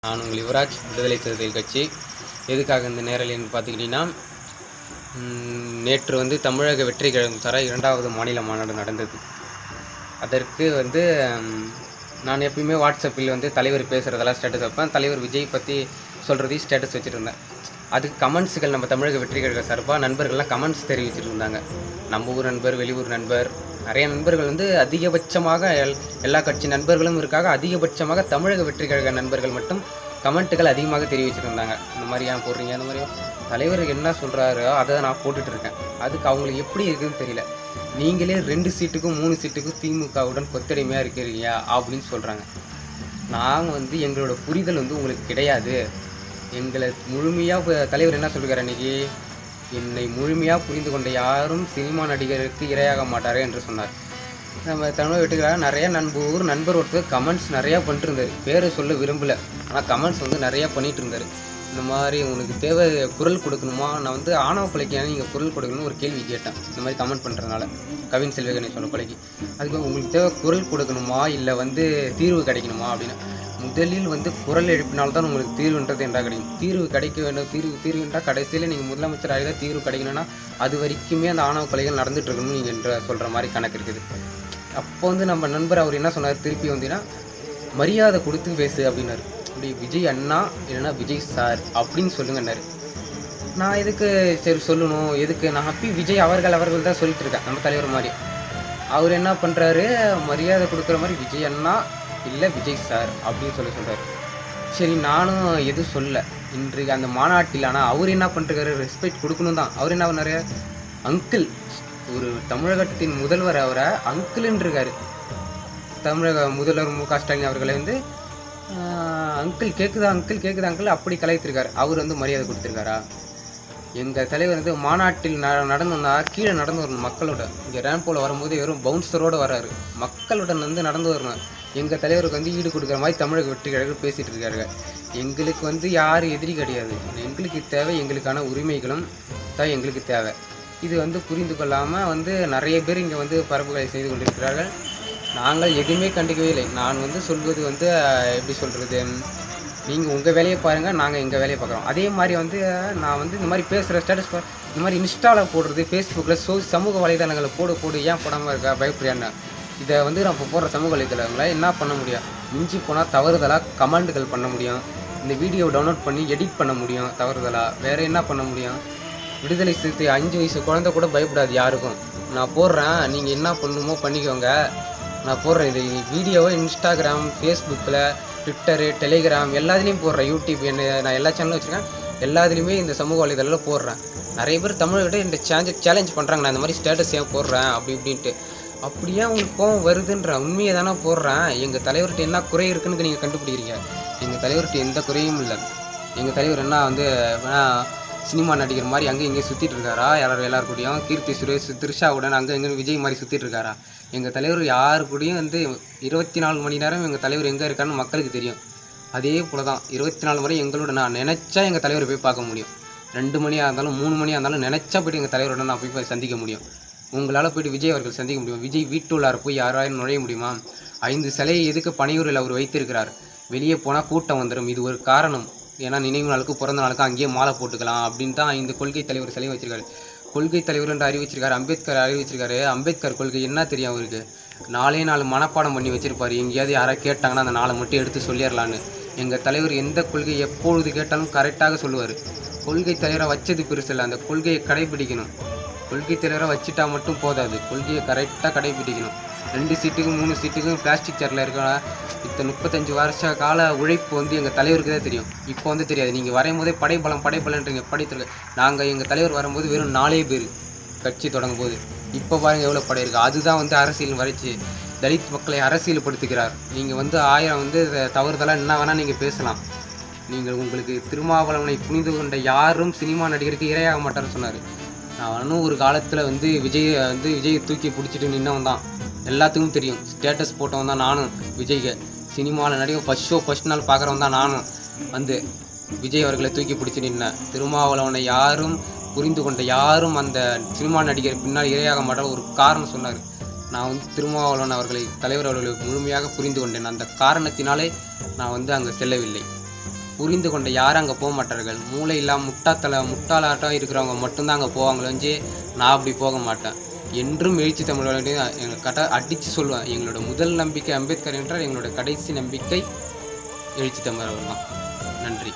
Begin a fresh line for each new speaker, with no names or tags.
நான் உங்கள் யுவராஜ் விடுதலை சிறுத்தைகள் கட்சி. எதுக்காக இந்த நேரலைன்னு பார்த்துக்கிட்டிங்கன்னா, நேற்று வந்து தமிழக வெற்றி கழகம் சார்பாக 2வது மாநில மாநாடு நடந்தது. அதற்கு வந்து நான் எப்பயுமே வாட்ஸ்அப்பில் வந்து தலைவர் பேசுகிறதெல்லாம் ஸ்டேட்டஸ் வைப்பேன். தலைவர் விஜய் பற்றி சொல்கிறதையும் ஸ்டேட்டஸ் வச்சுருந்தேன். அதுக்கு கமெண்ட்ஸுகள் நம்ம தமிழக வெற்றி கழக சார்பாக நண்பர்கள்லாம் கமெண்ட்ஸ் தெரிவிச்சுட்டு இருந்தாங்க. நம்ம ஊர் நண்பர், வெளியூர் நண்பர், நிறைய நண்பர்கள் வந்து அதிகபட்சமாக எல்லா கட்சி நண்பர்களும் இருக்காங்க. அதிகபட்சமாக தமிழக வெற்றி கழக நண்பர்கள் மட்டும் கமெண்ட்டுகள் அதிகமாக தெரிவிச்சிருந்தாங்க. இந்த மாதிரி ஏன் போடுறீங்க, இந்த மாதிரி தலைவர் என்ன சொல்கிறாரோ அதை நான் போட்டுட்ருக்கேன். அதுக்கு அவங்களுக்கு எப்படி இருக்குதுன்னு தெரியல. நீங்களே 2 சீட்டுக்கும் 3 சீட்டுக்கும் திமுகவுடன் கொத்தடிமையாக இருக்கிறீங்க அப்படின்னு சொல்கிறாங்க. நாங்கள் வந்து எங்களோட புரிதல் வந்து உங்களுக்கு கிடையாது. எங்களை முழுமையாக தலைவர் என்ன சொல்கிறார் அன்றைக்கி, என்னை முழுமையாக புரிந்து கொண்ட யாரும் சினிமா நடிகருக்கு இரையாக மாட்டார் என்று சொன்னார். நம்ம தமிழ் வெட்டுக்காக நிறைய நண்பர் ஒருத்தர் கமெண்ட்ஸ் நிறையா பண்ணிட்டு இருந்தார். பேரை சொல்ல விரும்பலை, ஆனால் கமெண்ட்ஸ் வந்து நிறையா பண்ணிகிட்டு இருந்தார். இந்த மாதிரி உங்களுக்கு தேவை குரல் கொடுக்கணுமா, நான் வந்து ஆணவ கொலைக்கான நீங்கள் குரல் கொடுக்கணும்னு ஒரு கேள்வி கேட்டேன். இந்த மாதிரி கமெண்ட் பண்ணுறதுனால கவின் செல்வ கணேசனோட கொலைக்கு. அதுக்கு உங்களுக்கு தேவை குரல் கொடுக்கணுமா இல்லை வந்து தீர்வு கிடைக்கணுமா அப்படின்னு. முதலில் வந்து குரல் எழுப்பினால்தான் உங்களுக்கு தீர்வுன்றது என்றால் கிடைக்கும். தீர்வு கிடைக்க வேண்டும். தீர்வு என்றால் கடைசியில் நீங்கள் முதலமைச்சர் ஆகிதான் தீர்வு கிடைக்கணும்னா அது வரைக்குமே அந்த ஆணவ கொலைகள் நடந்துட்டு இருக்கணும் நீங்கள் என்ற சொல்கிற மாதிரி கணக்கு இருக்குது. அப்போ வந்து நம்ம நண்பர் அவர் என்ன சொன்னார், திருப்பி வந்தீங்கன்னா மரியாதை கொடுத்து பேசு அப்படின்னாரு. அப்படி விஜய் அண்ணா இல்லைன்னா விஜய் சார் அப்படின்னு சொல்லுங்கன்னாரு. நான் எதுக்கு சரி சொல்லணும், எதுக்கு நான் அப்பயும் விஜய் அவர்கள் தான் சொல்லிட்டு இருக்கேன். நம்ம தலைவர் மாதிரி அவர் என்ன பண்ணுறாரு, மரியாதை கொடுக்குற மாதிரி விஜய் அண்ணா இல்லை விஜய் சார் அப்படின்னு சொல்கிறார். சரி நானும் எதுவும் சொல்ல இன்றைக்கு அந்த மாநாட்டில். ஆனால் அவர் என்ன பண்ணுறாரு, ரெஸ்பெக்ட் கொடுக்கணும் தான். அவர் என்ன பண்ணார், அங்கிள், ஒரு தமிழகத்தின் முதல்வர் அவரை அங்கிள்ன்னு இருக்காரு. தமிழக முதல்வர் மு க ஸ்டாலின் அவர்களை வந்து அங்கிள் கேட்குதா அங்கிள் அப்படி கலைத்திருக்காரு. அவர் வந்து மரியாதை கொடுத்துருக்காரா? எங்கள் தலைவர் வந்து மாநாட்டில் நடந்து வந்தால் கீழே நடந்து வரணும் மக்களோட. இங்கே ரேம்போவில் வரும்போது வெறும் பவுன்சரோடு வராரு. மக்களுடன் வந்து நடந்து வரணும். எங்கள் தலைவருக்கு வந்து ஈடு கொடுக்குற மாதிரி தமிழக வெற்றி கழகம் பேசிகிட்டு இருக்காருங்க. எங்களுக்கு வந்து யார் எதிரி கிடையாது. எங்களுக்கு தேவை எங்களுக்கான உரிமைகளும் தான் எங்களுக்கு தேவை. இது வந்து புரிந்து கொள்ளாமல் வந்து நிறைய பேர் இங்கே வந்து பரப்புகளை செய்து கொண்டிருக்கிறார்கள். நாங்கள் எதுவுமே கண்டுக்கவே இல்லை. நான் வந்து சொல்வது வந்து எப்படி சொல்கிறது, நீங்கள் உங்கள் வேலையை பாருங்கள், நாங்கள் எங்கள் வேலையை பார்க்குறோம். அதே மாதிரி வந்து நான் வந்து இந்த மாதிரி பேசுகிற ஸ்டேட்டஸ் இந்த மாதிரி இன்ஸ்டாவில் போடுறது, ஃபேஸ்புக்கில் சமூக வலைதளங்களை போடு ஏன் போடாமல் இருக்கா பயப்படியான்னு. இதை வந்து நம்ம போடுற சமூக வலைதளங்களை என்ன பண்ண முடியும், மிஞ்சி போனால் தவறுதலாக கமெண்ட்டுகள் பண்ண முடியும். இந்த வீடியோவை டவுன்லோட் பண்ணி எடிட் பண்ண முடியும் தவறுதலாக. வேறு என்ன பண்ண முடியும்? விடுதலை சிறுத்தை 5 வயசு குழந்தை கூட பயப்படாது யாருக்கும். நான் போடுறேன், நீங்கள் என்ன பண்ணணுமோ பண்ணிக்கோங்க. நான் போடுறேன் இது வீடியோவை இன்ஸ்டாகிராம், ஃபேஸ்புக்கில், ட்விட்டரு, டெலிகிராம் எல்லாத்துலேயும் போடுறேன். யூடியூப் நான் எல்லா சேனலும் வச்சுருக்கேன். எல்லாத்துலேயுமே இந்த சமூக வலைதளத்தில் போடுறேன். நிறைய பேர் தமிழ்கிட்ட இந்த சேலஞ்ச் பண்ணுறாங்க, நான் இந்த மாதிரி ஸ்டேட்டஸ் ஏன் போடுறேன் அப்படி இப்படின்ட்டு. அப்படியே உங்களுக்கு கோவம் வருதுன்ற உண்மையை தானே போடுறேன். எங்கள் தலைவர்கிட்ட என்ன குறை இருக்குன்னு நீங்கள் கண்டுபிடிக்கிறீங்க. எங்கள் தலைவர்கிட்ட எந்த குறையும் இல்லை. எங்கள் தலைவர் என்ன வந்து சினிமா நடிகர் மாதிரி அங்கே இங்கே சுற்றிட்டு இருக்காரா, எல்லாருக்கூடையும் கீர்த்தி சுரேஷ், த்ரிஷாவுடன் அங்கே எங்கே விஜய் மாதிரி சுற்றிட்டு இருக்காரா? எங்கள் தலைவர் யாரு கூடயும் வந்து 24 மணி நேரம் எங்கள் தலைவர் எங்கே இருக்கான்னு மக்களுக்கு தெரியும். அதே போல் தான் 24 முறை எங்களோட நான் நினச்சா எங்கள் தலைவரை போய் பார்க்க முடியும். 2 மணியாக இருந்தாலும் 3 மணியாக இருந்தாலும் நினச்சா போய்ட்டு எங்கள் தலைவரோட நான் போய் சந்திக்க முடியும். உங்களால் போய்ட்டு விஜய் அவர்கள் சந்திக்க முடியும். விஜய் வீட்டுள்ளார போய் யாராலும் நுழைய முடியுமா? 5 சிலையை எதுக்கு பனையூரில் அவர் வைத்திருக்கிறார்? வெளியே போனால் கூட்டம் வந்துடும். இது ஒரு காரணம். ஏன்னா நினைவு நாளுக்கு பிறந்த நாளுக்கு அங்கேயே மாலை போட்டுக்கலாம் அப்படின்னு தான் இந்த கொள்கை தலைவர் சிலையை வச்சிருக்காரு. கொள்கை தலைவர் என்று அறிவிச்சிருக்காரு. அறிவிச்சிருக்காரு. அம்பேத்கர் கொள்கை என்ன தெரியும் அவருக்கு? 4 மனப்பாடம் பண்ணி வச்சிருப்பார். எங்கேயாவது யாராவது கேட்டாங்கன்னா அந்த 4 மட்டும் எடுத்து சொல்லிடலான்னு. எங்கள் தலைவர் எந்த கொள்கை எப்பொழுது கேட்டாலும் கரெக்டாக சொல்லுவார். கொள்கை தலைவராக வச்சது பெருசு இல்லை, அந்த கொள்கையை கடைபிடிக்கணும். கொள்கை தலைவராக வச்சுட்டா மட்டும் போதாது, கொள்கையை கரெக்டாக கடைபிடிக்கணும். 2 சீட்டுக்கும் 3 சீட்டுக்கும் பிளாஸ்டிக் சேரில் இருக்க 35 வருஷ கால உழைப்பு வந்து எங்கள் தலைவருக்கு தான் தெரியும். இப்போ வந்து தெரியாது. நீங்கள் வரையும் போதே படைபலன்றீங்க. நாங்கள் எங்கள் தலைவர் வரும்போது வெறும் 4 பேர் கட்சி தொடங்கும் போது. இப்போ பாருங்கள் எவ்வளோ படை இருக்குது. அதுதான் வந்து அரசியல் வரைச்சி தலித் மக்களை அரசியல்படுத்துகிறார். நீங்கள் வந்து 1000 வந்து தவறுதலாக என்ன வேணால் நீங்கள் பேசலாம். உங்களுக்கு திருமாவளவனை புனிந்து கொண்ட யாரும் சினிமா நடிகருக்கு இரையாக மாட்டார்னு சொன்னார். நானும் ஒரு காலத்தில் வந்து விஜயை தூக்கி பிடிச்சிட்டு நின்னவன் தான். எல்லாத்துக்கும் தெரியும். ஸ்டேட்டஸ் போட்டவன் தான் நானும். விஜய்க்கு சினிமாவில் நடிகை ஃபஸ்ட் நாள் பார்க்குறவன் தான் நானும். வந்து விஜய் அவர்களை தூக்கி பிடிச்சி நின்னேன். திருமாவளவனை யாரும் புரிந்து கொண்ட யாரும் அந்த சினிமா நடிகர் பின்னால் இரையாக மாட்டார் ஒரு காரணம் சொன்னார். நான் வந்து திருமாவளவன் அவர்களை தலைவர் அவர்களை முழுமையாக புரிந்து கொண்டேன். அந்த காரணத்தினாலே நான் வந்து அங்கே செல்லவில்லை. புரிந்து கொண்ட யாரும் அங்கே போக மாட்டார்கள். மூளை இல்லாமல் முட்டாளாட்டம் இருக்கிறவங்க மட்டும்தான் அங்கே போவாங்களே ஒழிஞ்சு நான் அப்படி போக மாட்டேன். என்றும் எழுச்சி தமிழர்களுடைய எங்கள் அடித்து சொல்லுவேன், எங்களோட முதல் நம்பிக்கை அம்பேத்கர் என்றால் எங்களோட கடைசி நம்பிக்கை எழுச்சி தமிழர்கள் தான். நன்றி.